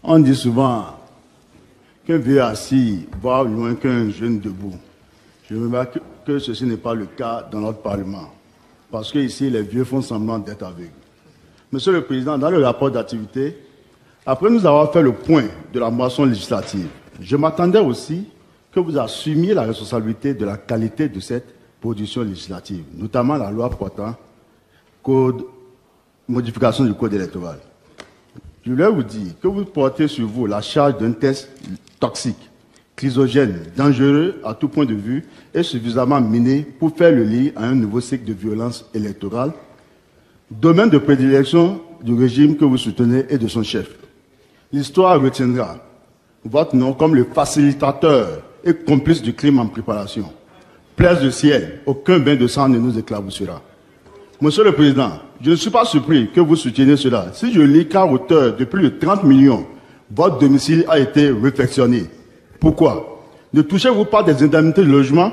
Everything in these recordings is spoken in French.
On dit souvent qu'un vieux assis voit loin qu'un jeune debout. Je remarque que ceci n'est pas le cas dans notre Parlement, parce qu'ici, les vieux font semblant d'être aveugles. Monsieur le Président, dans le rapport d'activité, après nous avoir fait le point de la motion législative, je m'attendais aussi que vous assumiez la responsabilité de la qualité de cette production législative, notamment la loi portant modification du code électoral. Je voulais vous dire que vous portez sur vous la charge d'un test toxique, chrysogène, dangereux à tout point de vue et suffisamment miné pour faire le lit à un nouveau cycle de violence électorale, domaine de prédilection du régime que vous soutenez et de son chef. L'histoire retiendra votre nom comme le facilitateur et complice du crime en préparation. Plaise du ciel, aucun bain de sang ne nous éclaboussera. Monsieur le Président, je ne suis pas surpris que vous souteniez cela. Si je lis qu'à hauteur de plus de 30 millions, votre domicile a été réfectionné. Pourquoi? Ne touchez-vous pas des indemnités de logement?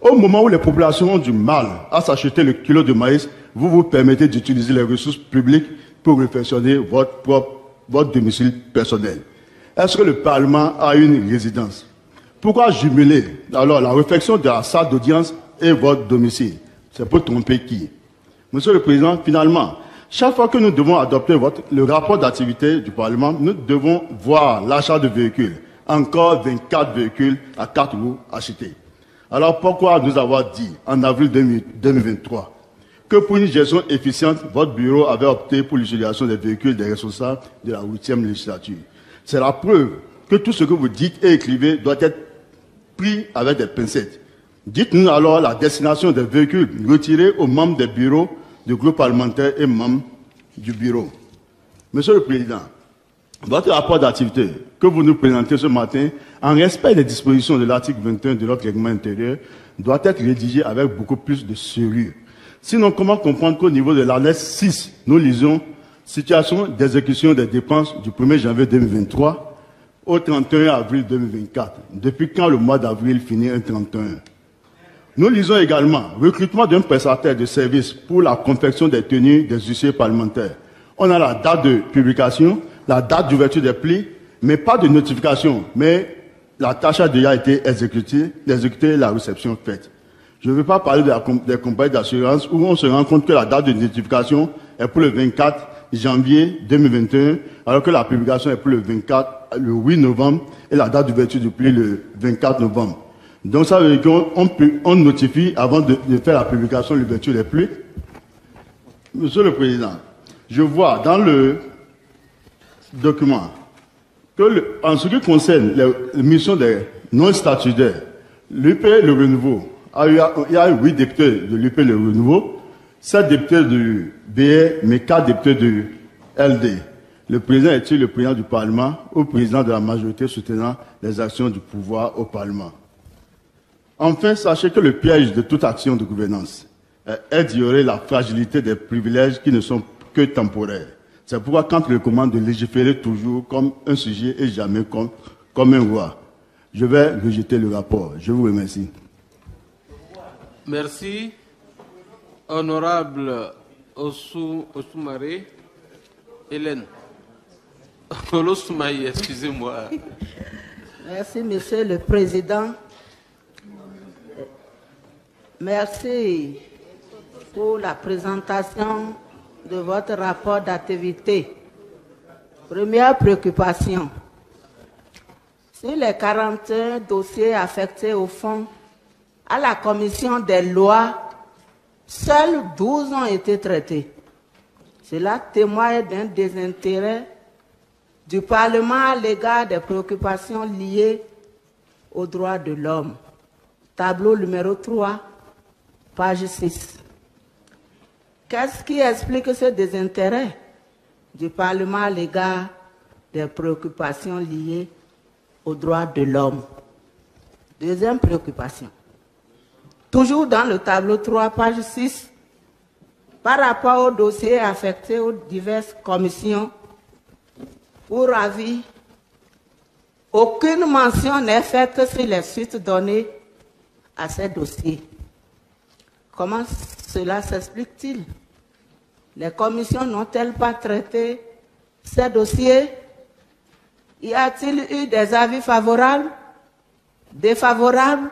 Au moment où les populations ont du mal à s'acheter le kilo de maïs, vous vous permettez d'utiliser les ressources publiques pour réfectionner votre domicile personnel. Est-ce que le Parlement a une résidence? Pourquoi jumeler alors la réfection de la salle d'audience et votre domicile? C'est pour tromper qui? Monsieur le Président, finalement, chaque fois que nous devons adopter le rapport d'activité du Parlement, nous devons voir l'achat de véhicules. Encore 24 véhicules à 4 roues achetés. Alors pourquoi nous avoir dit, en avril 2023, que pour une gestion efficiente, votre bureau avait opté pour l'utilisation des véhicules des responsables de la 8e législature? C'est la preuve que tout ce que vous dites et écrivez doit être pris avec des pincettes. Dites-nous alors la destination des véhicules retirés aux membres des bureaux du groupe parlementaire et membres du bureau. Monsieur le Président, votre rapport d'activité que vous nous présentez ce matin, en respect des dispositions de l'article 21 de notre règlement intérieur, doit être rédigé avec beaucoup plus de sérieux. Sinon, comment comprendre qu'au niveau de l'annexe 6, nous lisons « Situation d'exécution des dépenses du 1er janvier 2023 au 31 avril 2024 ». Depuis quand le mois d'avril finit un 31? Nous lisons également « Recrutement d'un prestataire de services pour la confection des tenues des huissiers parlementaires ». On a la date de publication, la date d'ouverture des plis, mais pas de notification. Mais la tâche a déjà été exécutée, la réception faite. Je ne veux pas parler des compagnies d'assurance où on se rend compte que la date de notification est pour le 24 janvier 2021, alors que la publication est pour le 8 novembre et la date d'ouverture du pli le 24 novembre. Donc ça veut dire qu'on notifie avant de faire la publication, l'ouverture des plis. Monsieur le Président, je vois dans le document que, en ce qui concerne les missions des non-statutaires, l'UP Le Renouveau, il y a 8 députés de l'UP Le Renouveau, 7 députés du BR, mais 4 députés du LD. Le président est-il le président du Parlement ou président de la majorité soutenant les actions du pouvoir au Parlement? Enfin, sachez que le piège de toute action de gouvernance est d'ignorer la fragilité des privilèges qui ne sont que temporaires. C'est pourquoi quand il recommande de légiférer toujours comme un sujet et jamais comme un roi, je vais rejeter le rapport. Je vous remercie. Merci. Honorable Ousmane. Hélène. Ousmane, excusez-moi. Merci, Monsieur le Président. Merci pour la présentation de votre rapport d'activité. Première préoccupation. Sur les 41 dossiers affectés au fond à la commission des lois, seuls 12 ont été traités. Cela témoigne d'un désintérêt du Parlement à l'égard des préoccupations liées aux droits de l'homme. Tableau numéro 3, page 6. Qu'est-ce qui explique ce désintérêt du Parlement à l'égard des préoccupations liées aux droits de l'homme? Deuxième préoccupation. Toujours dans le tableau 3, page 6, par rapport aux dossiers affectés aux diverses commissions pour avis, aucune mention n'est faite sur les suites données à ces dossiers. Comment cela s'explique-t-il? Les commissions n'ont-elles pas traité ces dossiers? Y a-t-il eu des avis favorables, défavorables,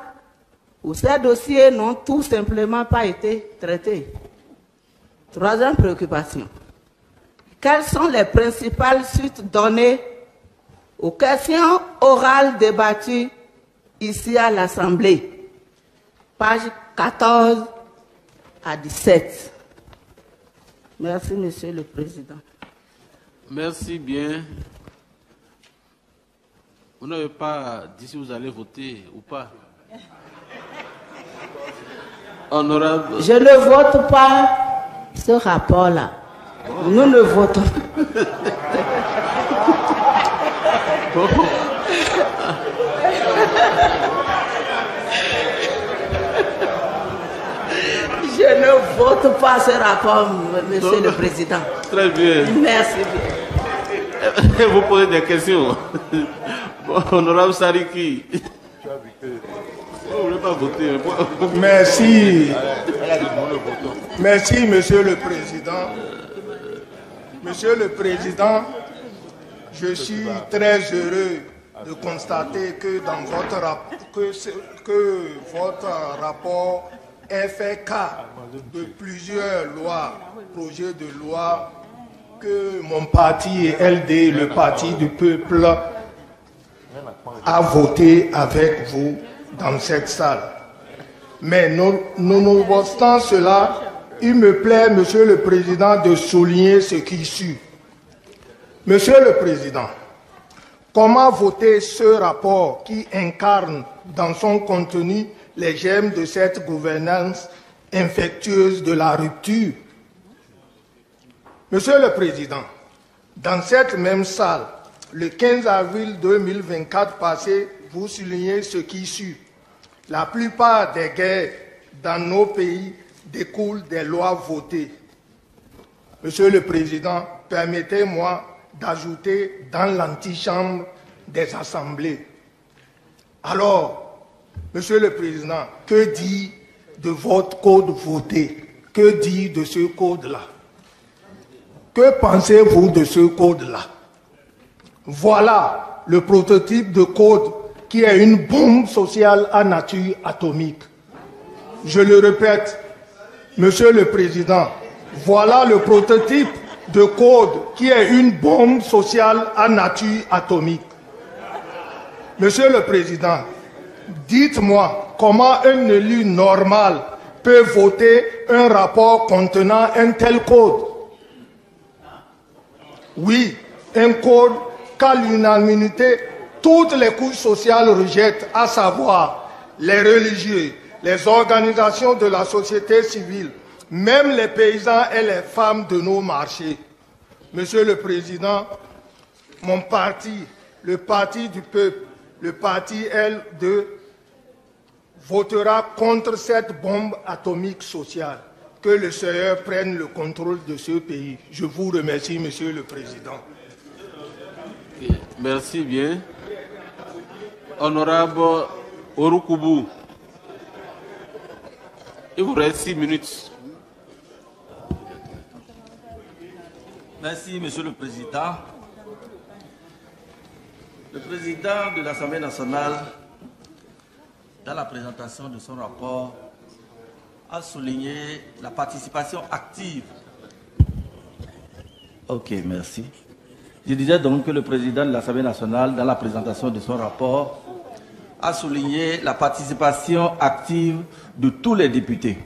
ou ces dossiers n'ont tout simplement pas été traités? Troisième préoccupation. Quelles sont les principales suites données aux questions orales débattues ici à l'Assemblée? Page 14 à 17. Merci, Monsieur le Président. Merci bien. Vous n'avez pas dit si vous allez voter ou pas. Honorable. Je ne vote pas ce rapport-là. Nous ne votons pas. Je ne vote pas ce rapport, Monsieur le Président. Très bien. Merci bien. Vous posez des questions. Honorable Sariki. Vous ne voulez pas voter. Merci. Merci, Monsieur le Président. Monsieur le Président, je suis très heureux de constater que dans votre rapport est fait cas de plusieurs lois, projets de loi que mon parti et LD, le parti du peuple, a voté avec vous dans cette salle. Mais nonobstant cela, il me plaît, Monsieur le Président, de souligner ce qui suit. Monsieur le Président, comment voter ce rapport qui incarne dans son contenu les germes de cette gouvernance infectieuse de la rupture? Monsieur le Président, dans cette même salle, le 15 avril 2024 passé, vous soulignez ce qui suit. La plupart des guerres dans nos pays découlent des lois votées. Monsieur le Président, permettez-moi d'ajouter dans l'antichambre des assemblées. Alors, Monsieur le Président, que dit de votre code voté? Que dit de ce code-là? Que pensez-vous de ce code-là? Voilà le prototype de code qui est une bombe sociale à nature atomique. Je le répète, Monsieur le Président, voilà le prototype de code qui est une bombe sociale à nature atomique. Monsieur le Président, dites-moi comment un élu normal peut voter un rapport contenant un tel code. Oui, un code qu'à l'unanimité, toutes les couches sociales rejettent, à savoir les religieux, les organisations de la société civile, même les paysans et les femmes de nos marchés. Monsieur le Président, mon parti, le Parti du peuple, le parti L2, votera contre cette bombe atomique sociale. Que le Seigneur prenne le contrôle de ce pays. Je vous remercie, Monsieur le Président. Merci bien. Honorable Orukubu, il vous reste 6 minutes. Merci, Monsieur le Président. Le Président de l'Assemblée nationale, dans la présentation de son rapport, a souligné la participation active. Ok, merci. Je disais donc que le Président de l'Assemblée nationale, dans la présentation de son rapport, a souligné la participation active de tous les députés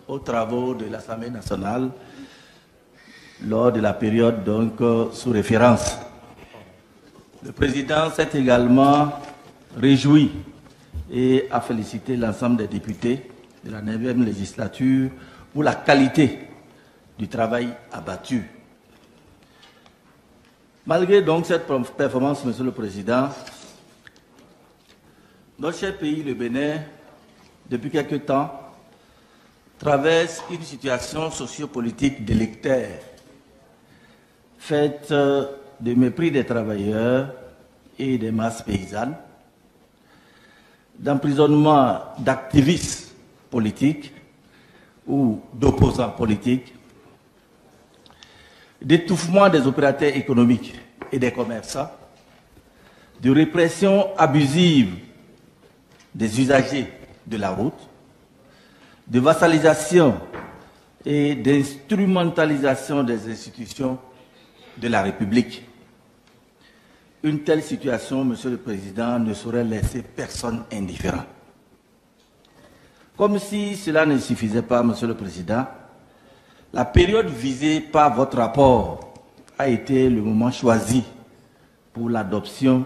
aux travaux de l'Assemblée nationale lors de la période donc sous référence. Le Président s'est également réjoui et a félicité l'ensemble des députés de la 9e législature pour la qualité du travail abattu. Malgré donc cette performance, Monsieur le Président, notre cher pays, le Bénin, depuis quelque temps, traverse une situation sociopolitique délétère, faite de mépris des travailleurs et des masses paysannes, d'emprisonnement d'activistes politiques ou d'opposants politiques, d'étouffement des opérateurs économiques et des commerçants, de répression abusive des usagers de la route, de vassalisation et d'instrumentalisation des institutions de la République. Une telle situation, Monsieur le Président, ne saurait laisser personne indifférent. Comme si cela ne suffisait pas, Monsieur le Président, la période visée par votre rapport a été le moment choisi pour l'adoption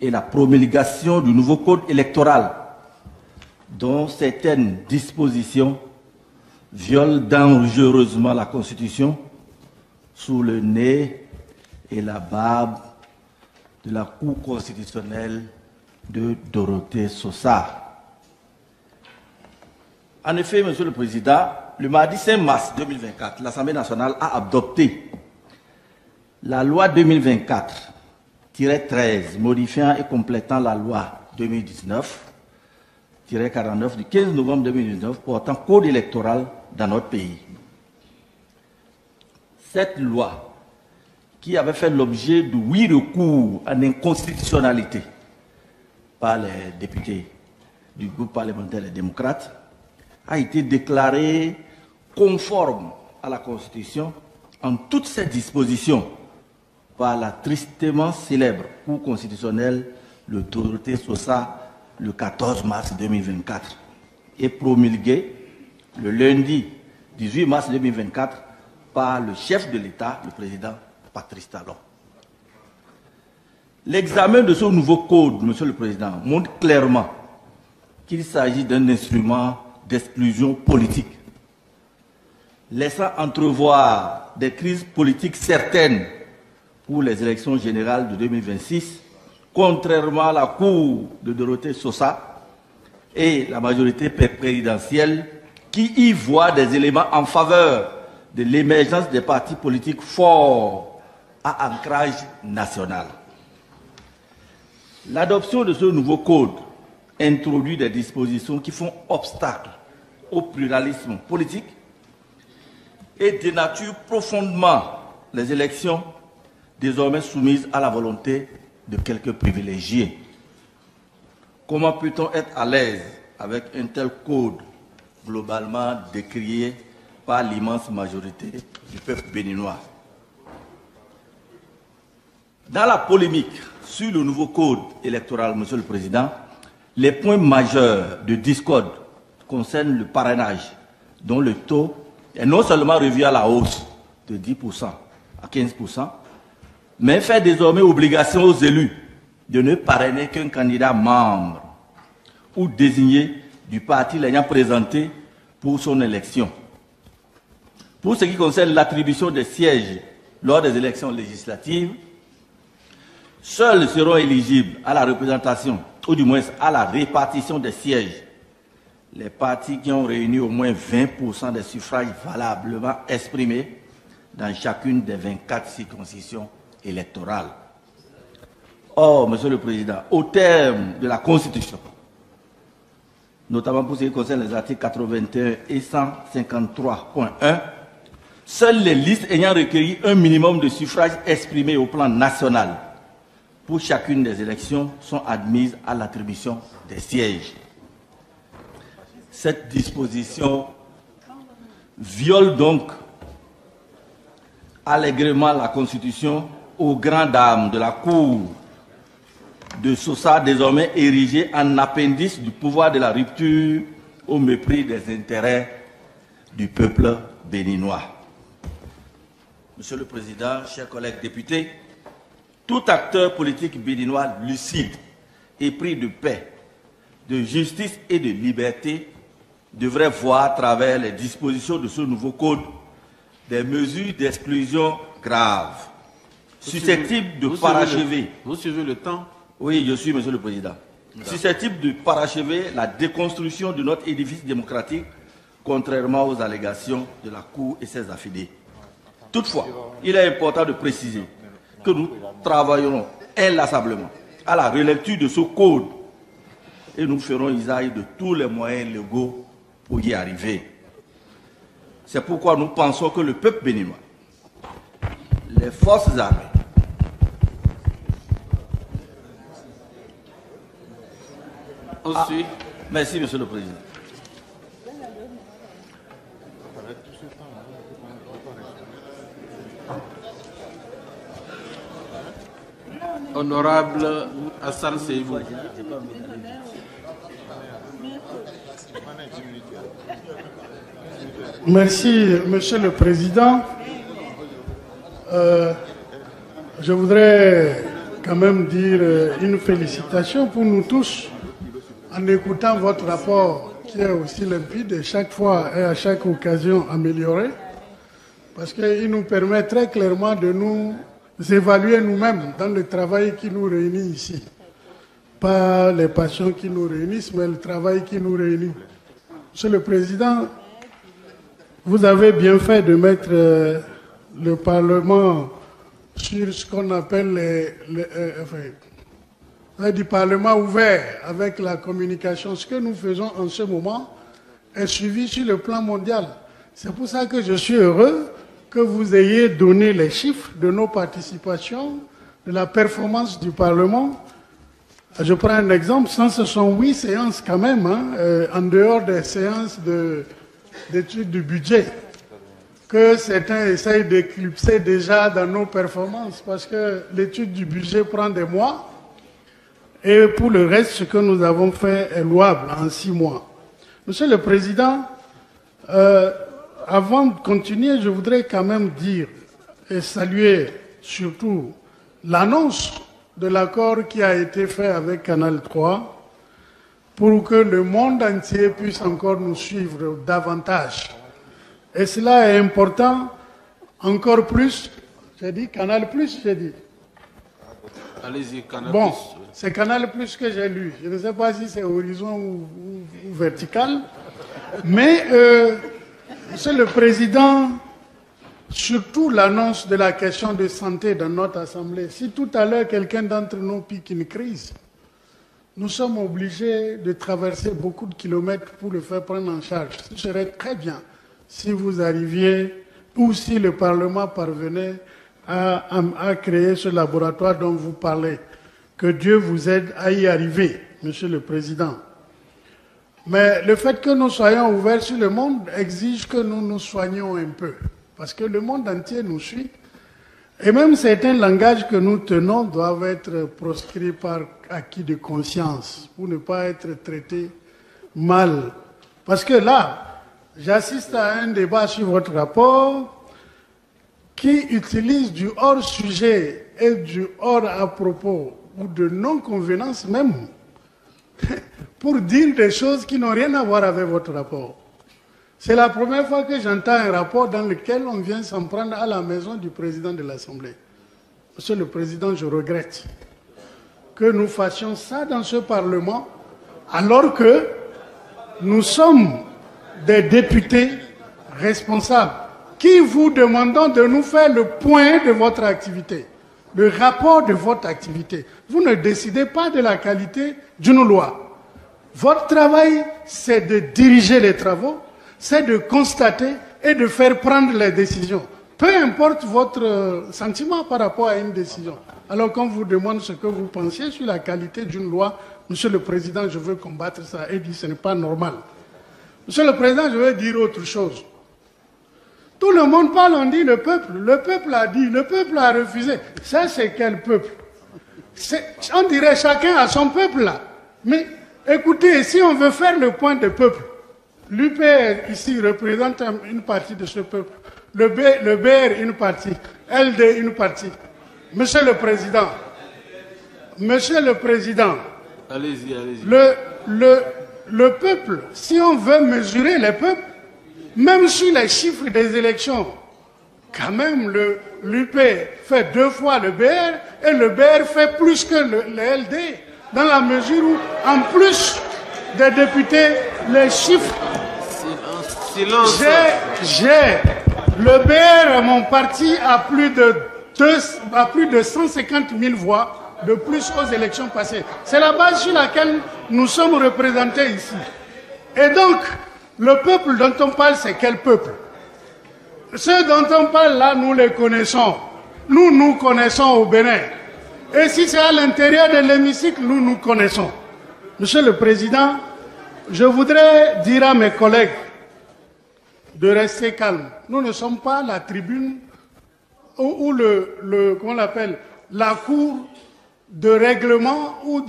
et la promulgation du nouveau code électoral, dont certaines dispositions violent dangereusement la Constitution sous le nez et la barbe de la Cour constitutionnelle de Dorothée Sosa. En effet, Monsieur le Président, le mardi 5 mars 2024, l'Assemblée nationale a adopté la loi 2024-13 modifiant et complétant la loi 2019-49 du 15 novembre 2019 portant code électoral dans notre pays. Cette loi, qui avait fait l'objet de 8 recours en inconstitutionnalité par les députés du groupe parlementaire des démocrates, a été déclarée conforme à la Constitution en toutes ses dispositions par la tristement célèbre Cour constitutionnelle, le Dorothée Sosa, le 14 mars 2024, et promulguée le lundi 18 mars 2024 par le chef de l'État, le président Patrice Talon. L'examen de ce nouveau code, Monsieur le Président, montre clairement qu'il s'agit d'un instrument d'exclusion politique, laissant entrevoir des crises politiques certaines pour les élections générales de 2026, contrairement à la Cour de Dorothée Sosa et la majorité présidentielle qui y voit des éléments en faveur de l'émergence des partis politiques forts à ancrage national. L'adoption de ce nouveau code introduit des dispositions qui font obstacle au pluralisme politique et dénaturent profondément les élections désormais soumises à la volonté de quelques privilégiés. Comment peut-on être à l'aise avec un tel code globalement décrié par l'immense majorité du peuple béninois? Dans la polémique sur le nouveau code électoral, Monsieur le Président, les points majeurs de discorde concernent le parrainage, dont le taux est non seulement revu à la hausse de 10% à 15%, mais fait désormais obligation aux élus de ne parrainer qu'un candidat membre ou désigné du parti l'ayant présenté pour son élection. Pour ce qui concerne l'attribution des sièges lors des élections législatives, seuls seront éligibles à la représentation, ou du moins à la répartition des sièges, les partis qui ont réuni au moins 20% des suffrages valablement exprimés dans chacune des 24 circonscriptions électorales. Or, Monsieur le Président, au terme de la Constitution, notamment pour ce qui concerne les articles 81 et 153.1, seules les listes ayant recueilli un minimum de suffrages exprimés au plan national pour chacune des élections sont admises à l'attribution des sièges. Cette disposition viole donc allègrement la Constitution aux grandes dames de la Cour de Sosa, désormais érigée en appendice du pouvoir de la rupture au mépris des intérêts du peuple béninois. Monsieur le Président, chers collègues députés, tout acteur politique béninois lucide, épris de paix, de justice et de liberté devrait voir à travers les dispositions de ce nouveau code des mesures d'exclusion graves, susceptibles de parachever. Vous suivez le temps? Oui, je suis, Monsieur le Président. Susceptibles de parachever la déconstruction de notre édifice démocratique, contrairement aux allégations de la Cour et ses affidés. Toutefois, il est important de préciser que nous travaillerons inlassablement à la relecture de ce code et nous ferons usage de tous les moyens légaux pour y arriver. C'est pourquoi nous pensons que le peuple béninois, les forces armées, On suit. Merci, Monsieur le Président. Honorable Hassan Seibou. Merci, Monsieur le Président. Je voudrais quand même dire une félicitation pour nous tous en écoutant votre rapport qui est aussi limpide et chaque fois et à chaque occasion amélioré, parce qu'il nous permet très clairement de nous évaluer nous-mêmes dans le travail qui nous réunit ici. Pas les passions qui nous réunissent, mais le travail qui nous réunit. Monsieur le Président, vous avez bien fait de mettre le Parlement sur ce qu'on appelle du Parlement ouvert avec la communication. Ce que nous faisons en ce moment est suivi sur le plan mondial. C'est pour ça que je suis heureux que vous ayez donné les chiffres de nos participations, de la performance du Parlement. Je prends un exemple, 168 séances quand même, en dehors des séances d'études du budget, que certains essayent d'éclipser déjà dans nos performances, parce que l'étude du budget prend des mois, et pour le reste, ce que nous avons fait est louable en 6 mois. Monsieur le Président, avant de continuer, je voudrais quand même dire et saluer surtout l'annonce de l'accord qui a été fait avec Canal 3 pour que le monde entier puisse encore nous suivre davantage. Et cela est important encore plus. J'ai dit Canal Plus, j'ai dit. Allez-y, Canal Bon, Plus. c'est Canal Plus que j'ai lu. Je ne sais pas si c'est horizon ou vertical. Mais, Monsieur le Président, surtout l'annonce de la question de santé dans notre Assemblée. Si tout à l'heure quelqu'un d'entre nous pique une crise, nous sommes obligés de traverser beaucoup de kilomètres pour le faire prendre en charge. Ce serait très bien si vous arriviez ou si le Parlement parvenait à créer ce laboratoire dont vous parlez. Que Dieu vous aide à y arriver, Monsieur le Président. Mais le fait que nous soyons ouverts sur le monde exige que nous nous soignions un peu. Parce que le monde entier nous suit. Et même certains langages que nous tenons doivent être proscrits par acquis de conscience pour ne pas être traités mal. Parce que là, j'assiste à un débat sur votre rapport qui utilise du hors-sujet et du hors-à-propos ou de non-convenance même pour dire des choses qui n'ont rien à voir avec votre rapport. C'est la première fois que j'entends un rapport dans lequel on vient s'en prendre à la maison du président de l'Assemblée. Monsieur le Président, je regrette que nous fassions ça dans ce Parlement alors que nous sommes des députés responsables qui vous demandons de nous faire le point de votre activité, le rapport de votre activité. Vous ne décidez pas de la qualité d'une loi. Votre travail, c'est de diriger les travaux, c'est de constater et de faire prendre les décisions. Peu importe votre sentiment par rapport à une décision. Alors qu'on vous demande ce que vous pensiez sur la qualité d'une loi, Monsieur le Président, je veux combattre ça et dire que ce n'est pas normal. Monsieur le Président, je veux dire autre chose. Tout le monde parle, on dit le peuple a dit, le peuple a refusé. Ça, c'est quel peuple? On dirait chacun a son peuple là. Mais écoutez, si on veut faire le point des peuples, l'UPR ici représente une partie de ce peuple, le BR une partie, LD une partie. Monsieur le Président, allez-y. Le peuple, si on veut mesurer les peuples, même sur les chiffres des élections, quand même l'UP fait 2 fois le BR et le BR fait plus que le LD, dans la mesure où, en plus des députés, les chiffres... Silence. Le BR, mon parti, a plus de 150 000 voix de plus aux élections passées. C'est la base sur laquelle nous sommes représentés ici. Et donc, le peuple dont on parle, c'est quel peuple? Ceux dont on parle là, nous les connaissons. Nous connaissons au Bénin. Et si c'est à l'intérieur de l'hémicycle, nous connaissons. Monsieur le Président, je voudrais dire à mes collègues de rester calmes. Nous ne sommes pas la tribune ou comment on l'appelle, la cour de règlement ou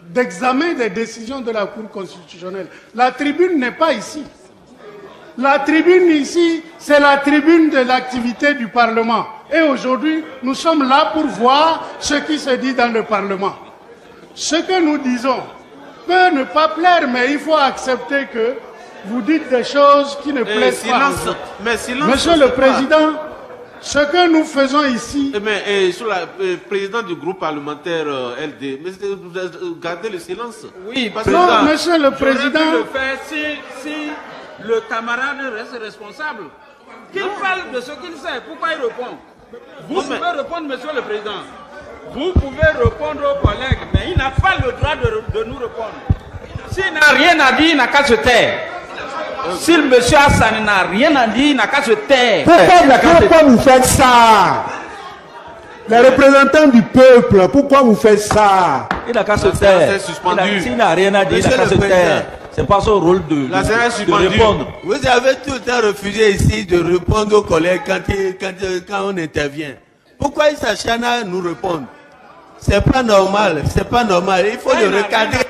d'examen des décisions de la Cour constitutionnelle. La tribune n'est pas ici. La tribune ici, c'est la tribune de l'activité du Parlement. Et aujourd'hui, nous sommes là pour voir ce qui se dit dans le Parlement. Ce que nous disons peut ne pas plaire, mais il faut accepter que vous dites des choses qui ne plaisent pas. Monsieur le Président, ce que nous faisons ici... Mais sur le président du groupe parlementaire LD, mais gardez le silence. Oui, parce non, Monsieur le Président... le faire si le camarade reste responsable. Qu'il parle de ce qu'il sait. Pourquoi il répond? Vous pouvez répondre, Monsieur le Président. Vous pouvez répondre aux collègues, mais il n'a pas le droit de nous répondre. S'il n'a rien à dire, il n'a qu'à se taire. Si le monsieur Hassan n'a rien à dire, il n'a qu'à se taire. Pourquoi vous faites ça? Les représentants du peuple, pourquoi vous faites ça? Il n'a qu'à se taire. S'il n'a rien à dire, il n'a qu'à se taire. C'est pas son rôle de répondre. Vous avez tout le temps refusé ici de répondre aux collègues quand on intervient. Pourquoi il s'acharne à nous répondre? C'est pas normal, c'est pas normal. Il faut le recadrer.